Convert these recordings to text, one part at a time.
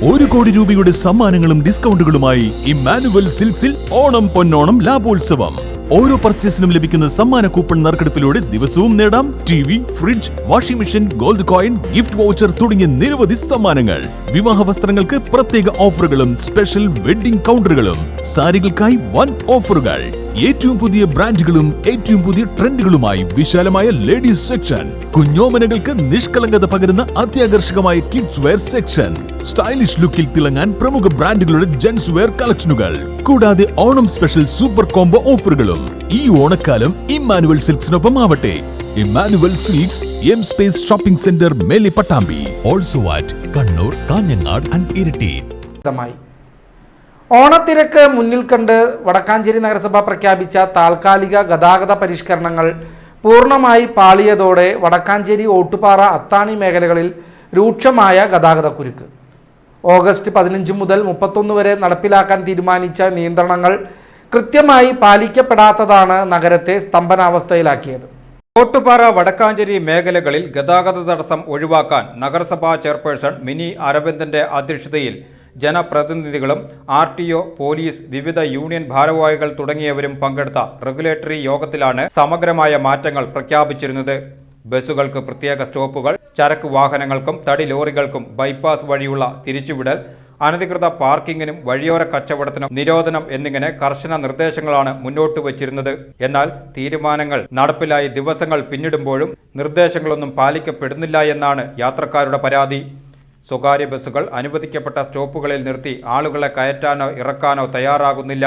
1 കോടി രൂപയുടെ സമ്മാനങ്ങളും ഡിസ്കൗണ്ടുകളുമായി ഇമ്മാനുവൽ സിൽക്സിൽ ഓണം പൊന്നോണം ലാഭോത്സവം. ഓരോ പർച്ചേസിനും ലഭിക്കുന്ന സമ്മാന കൂപ്പൺ നറുക്കെടുപ്പിലൂടെ ദിവസവും നേടാം TV, fridge, washing machine, gold coin, gift voucher തുടങ്ങിയ നിരവധി സമ്മാനങ്ങൾ. വിവാഹ വസ്ത്രങ്ങൾക്ക് പ്രത്യേക ഓഫറുകളും സ്പെഷ്യൽ വെഡിംഗ് കൗണ്ടറുകളും, സാരികൾക്കായി വൻ ഓഫറുകൾ, ഏറ്റവും പുതിയ ബ്രാൻഡുകളും ഏറ്റവും പുതിയ ട്രെൻഡുകളുമായി വിശാലമായ ലേഡീസ് സെക്ഷൻ, കുഞ്ഞോമനകൾക്ക് നിഷ്കളങ്കത പകരുന്ന അത്യാകർഷകമായ കിഡ്സ് വെയർ സെക്ഷൻ, സ്റ്റൈലിഷ് ലുക്കിൽ തിളങ്ങാൻ പ്രമുഖ ബ്രാൻഡുകളുടെ ജെന്റ്സ് വെയർ കളക്ഷനുകൾ, കൂടാതെ ഓണം സ്പെഷ്യൽ സൂപ്പർ കോംബോ ഓഫറുകളും. ഈ ഓണക്കാലം ഇമ്മാനുവൽ സിൽക്സിനൊപ്പം ആവട്ടെ. Immanuel Silks, M space shopping centre, മേലെ Pattambi. Also at Kannur, Kanhangad and Iritty. ഓണത്തിരക്ക് മുന്നിൽ കണ്ട് വടക്കാഞ്ചേരി നഗരസഭ പ്രഖ്യാപിച്ച താൽക്കാലിക ഗതാഗത പരിഷ്കരണങ്ങൾ പൂർണ്ണമായി പാളിയതോടെ വടക്കാഞ്ചേരി, ഓട്ടുപാറ, അത്താണി മേഖലകളിൽ രൂക്ഷമായ ഗതാഗതക്കുരുക്ക്. ഓഗസ്റ്റ് 15 മുതൽ 31 വരെ നടപ്പിലാക്കാൻ തീരുമാനിച്ച നിയന്ത്രണങ്ങൾ കൃത്യമായി പാലിക്കപ്പെടാത്തതാണ് നഗരത്തെ സ്തംഭനാവസ്ഥയിലാക്കിയത്. ഓട്ടുപാറ, വടക്കാഞ്ചേരി മേഖലകളിൽ ഗതാഗത തടസ്സം ഒഴിവാക്കാൻ നഗരസഭാ ചെയർപേഴ്സൺ മിനി അരവിന്ദന്റെ അധ്യക്ഷതയിൽ ജനപ്രതിനിധികളും RTO, പോലീസ്, വിവിധ യൂണിയൻ ഭാരവാഹികൾ തുടങ്ങിയവരും പങ്കെടുത്ത റെഗുലേറ്ററി യോഗത്തിലാണ് സമഗ്രമായ മാറ്റങ്ങൾ പ്രഖ്യാപിച്ചിരുന്നത്. ബസ്സുകൾക്ക് പ്രത്യേക സ്റ്റോപ്പുകൾ, ചരക്ക് വാഹനങ്ങൾക്കും തടി ലോറികൾക്കും ബൈപ്പാസ് വഴിയുള്ള തിരിച്ചുവിടൽ, അനധികൃത പാർക്കിങ്ങിനും വഴിയോര കച്ചവടത്തിനും നിരോധനം എന്നിങ്ങനെ കർശന നിർദ്ദേശങ്ങളാണ് മുന്നോട്ട് വച്ചിരുന്നത്. എന്നാൽ തീരുമാനങ്ങൾ നടപ്പിലായി ദിവസങ്ങൾ പിന്നിടുമ്പോഴും നിർദ്ദേശങ്ങളൊന്നും പാലിക്കപ്പെടുന്നില്ല എന്നാണ് യാത്രക്കാരുടെ പരാതി. സ്വകാര്യ ബസ്സുകൾ അനുവദിക്കപ്പെട്ട സ്റ്റോപ്പുകളിൽ നിർത്തി ആളുകളെ കയറ്റാനോ ഇറക്കാനോ തയ്യാറാകുന്നില്ല.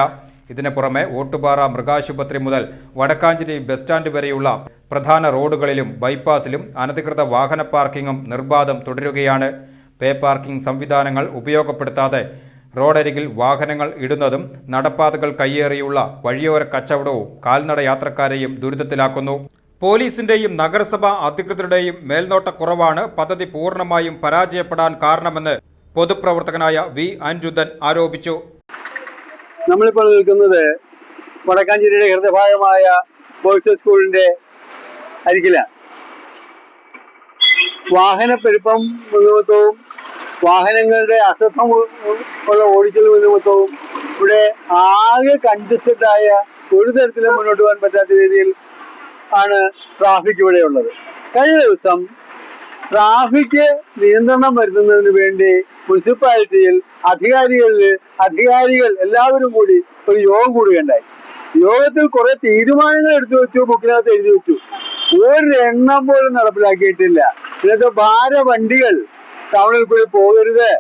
ഇതിനു പുറമെ ഓട്ടുപാറ മൃഗാശുപത്രി മുതൽ വടക്കാഞ്ചേരി ബസ് സ്റ്റാൻഡ് വരെയുള്ള പ്രധാന റോഡുകളിലും ബൈപ്പാസിലും അനധികൃത വാഹന പാർക്കിങ്ങും നിർബാധം തുടരുകയാണ്. പേ പാർക്കിംഗ് സംവിധാനങ്ങൾ ഉപയോഗപ്പെടുത്താതെ റോഡരികിൽ വാഹനങ്ങൾ ഇടുന്നതും നടപ്പാതകൾ കയ്യേറിയുള്ള വഴിയോര കച്ചവടവും കാൽനട യാത്രക്കാരെയും ദുരിതത്തിലാക്കുന്നു. പോലീസിന്റെയും നഗരസഭാ അധികൃതരുടെയും മേൽനോട്ടക്കുറവാണ് പദ്ധതി പൂർണ്ണമായും പരാജയപ്പെടാൻ കാരണമെന്ന് പൊതുപ്രവർത്തകനായ വി അനിരുദ്ധൻ ആരോപിച്ചു. നമ്മളിപ്പോൾ നിൽക്കുന്നത് വടക്കാഞ്ചേരിയുടെ ഹൃദയഭാഗമായ ബോയ്സ് സ്കൂളിന്റെ അരികിലാണ്. വാഹനപ്പെരുപ്പം നിമിത്തവും വാഹനങ്ങളുടെ അശ്രദ്ധം ഉള്ള ഓടിക്കൽ നിമിത്തവും ഇവിടെ ആകെ കൺജസ്റ്റഡ് ആയ ഒരു തരത്തിലും മുന്നോട്ട് പോകാൻ പറ്റാത്ത രീതിയിൽ ആണ് ട്രാഫിക് ഇവിടെ ഉള്ളത്. കഴിഞ്ഞ ദിവസം ട്രാഫിക് നിയന്ത്രണം വരുത്തുന്നതിന് വേണ്ടി മുനിസിപ്പാലിറ്റിയിൽ അധികാരികൾ എല്ലാവരും കൂടി ഒരു യോഗം കൂടുകയുണ്ടായി. യോഗത്തിൽ കുറെ തീരുമാനങ്ങൾ എടുത്തു വെച്ചു, ബുക്കിനകത്ത് എഴുതി വെച്ചു. ഒരെണ്ണം പോലും നടപ്പിലാക്കിയിട്ടില്ല. ഇതിനകത്ത് ഭാരവണ്ടികൾ ടൗണിൽ കൂടി പോകരുത്,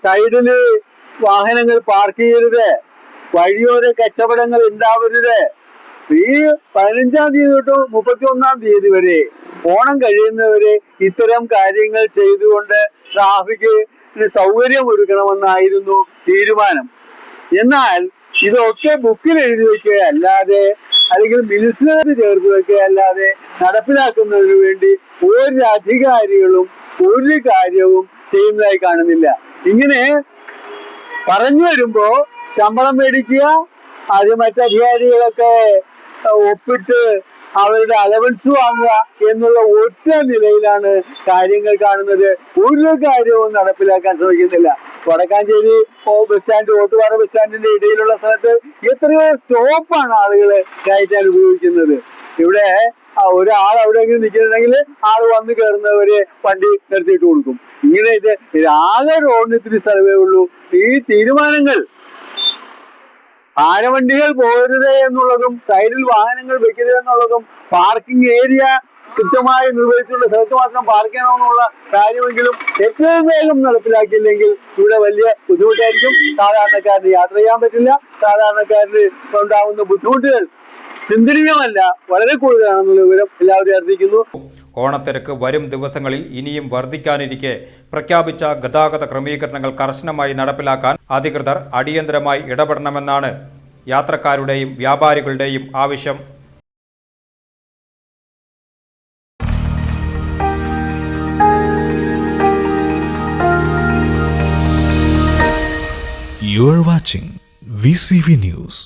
സൈഡില് വാഹനങ്ങൾ പാർക്ക് ചെയ്യരുത്, വഴിയോര കച്ചവടങ്ങൾ ഉണ്ടാവരുത്. ഈ 15-ാം തീയതി തൊട്ട് 31-ാം തീയതി വരെ, ഓണം കഴിയുന്നവരെ ഇത്തരം കാര്യങ്ങൾ ചെയ്തുകൊണ്ട് ട്രാഫിക്കിന് സൗകര്യം ഒരുക്കണമെന്നായിരുന്നു തീരുമാനം. എന്നാൽ ഇതൊക്കെ ബുക്കിൽ എഴുതി വെക്കുകയല്ലാതെ അല്ലെങ്കിൽ മിനിറ്റ്സിനകത്ത് ചേർത്ത് വെക്കുകയല്ലാതെ നടപ്പിലാക്കുന്നതിന് വേണ്ടി ഒരു അധികാരികളും ഒരു കാര്യവും ചെയ്യുന്നതായി കാണുന്നില്ല. ഇങ്ങനെ പറഞ്ഞു വരുമ്പോ ശമ്പളം മേടിക്കുക, അത് മറ്റധികാരികളൊക്കെ ഒപ്പിട്ട് അവരുടെ അലവൻസ് വാങ്ങുക എന്നുള്ള ഒറ്റ നിലയിലാണ് കാര്യങ്ങൾ കാണുന്നത്. ഒരു കാര്യവും നടപ്പിലാക്കാൻ ശ്രമിക്കുന്നില്ല. Vadakkanchery bus stand, Ottupara bus സ്റ്റാൻഡിന്റെ ഇടയിലുള്ള സ്ഥലത്ത് എത്രയോ സ്റ്റോപ്പാണ് ആളുകൾ കയറ്റാൻ ഉപയോഗിക്കുന്നത്. ഇവിടെ ഒരാൾ അവിടെ എങ്ങനെ നിൽക്കുന്നുണ്ടെങ്കിൽ ആൾ വന്ന് കയറുന്നവരെ വണ്ടി നിർത്തിയിട്ട് കൊടുക്കും. ഇങ്ങനെ ആകെ റോഡിന് ഇത്തിരി സ്ഥലമേ ഉള്ളൂ. ഈ തീരുമാനങ്ങൾ ഭാരവണ്ടികൾ പോകരുത് എന്നുള്ളതും സൈഡിൽ വാഹനങ്ങൾ വെക്കരുത് എന്നുള്ളതും പാർക്കിംഗ് ഏരിയ കൃത്യമായി നിർവഹിച്ചുള്ള സ്ഥലത്ത് മാത്രം പാർക്ക് ചെയ്യണമെന്നുള്ള കാര്യമെങ്കിലും ഏറ്റവും വേഗം നടപ്പിലാക്കിയില്ലെങ്കിൽ ഇവിടെ വലിയ ബുദ്ധിമുട്ടായിരിക്കും. സാധാരണക്കാരന് യാത്ര ചെയ്യാൻ പറ്റില്ല. സാധാരണക്കാരന് ഉണ്ടാകുന്ന ബുദ്ധിമുട്ടുകൾ ചിന്തനീയമല്ല, വളരെ കൂടുതലാണെന്നുള്ള വിവരം എല്ലാവരും അറിയിക്കുന്നു. ഓണത്തിരക്ക് വരും ദിവസങ്ങളിൽ ഇനിയും വർദ്ധിക്കാനിരിക്കെ പ്രഖ്യാപിച്ച ഗതാഗത ക്രമീകരണങ്ങൾ കർശനമായി നടപ്പിലാക്കാൻ അധികൃതർ അടിയന്തരമായി ഇടപെടണമെന്നാണ് യാത്രക്കാരുടെയും വ്യാപാരികളുടെയും ആവശ്യം. You are watching VCV News.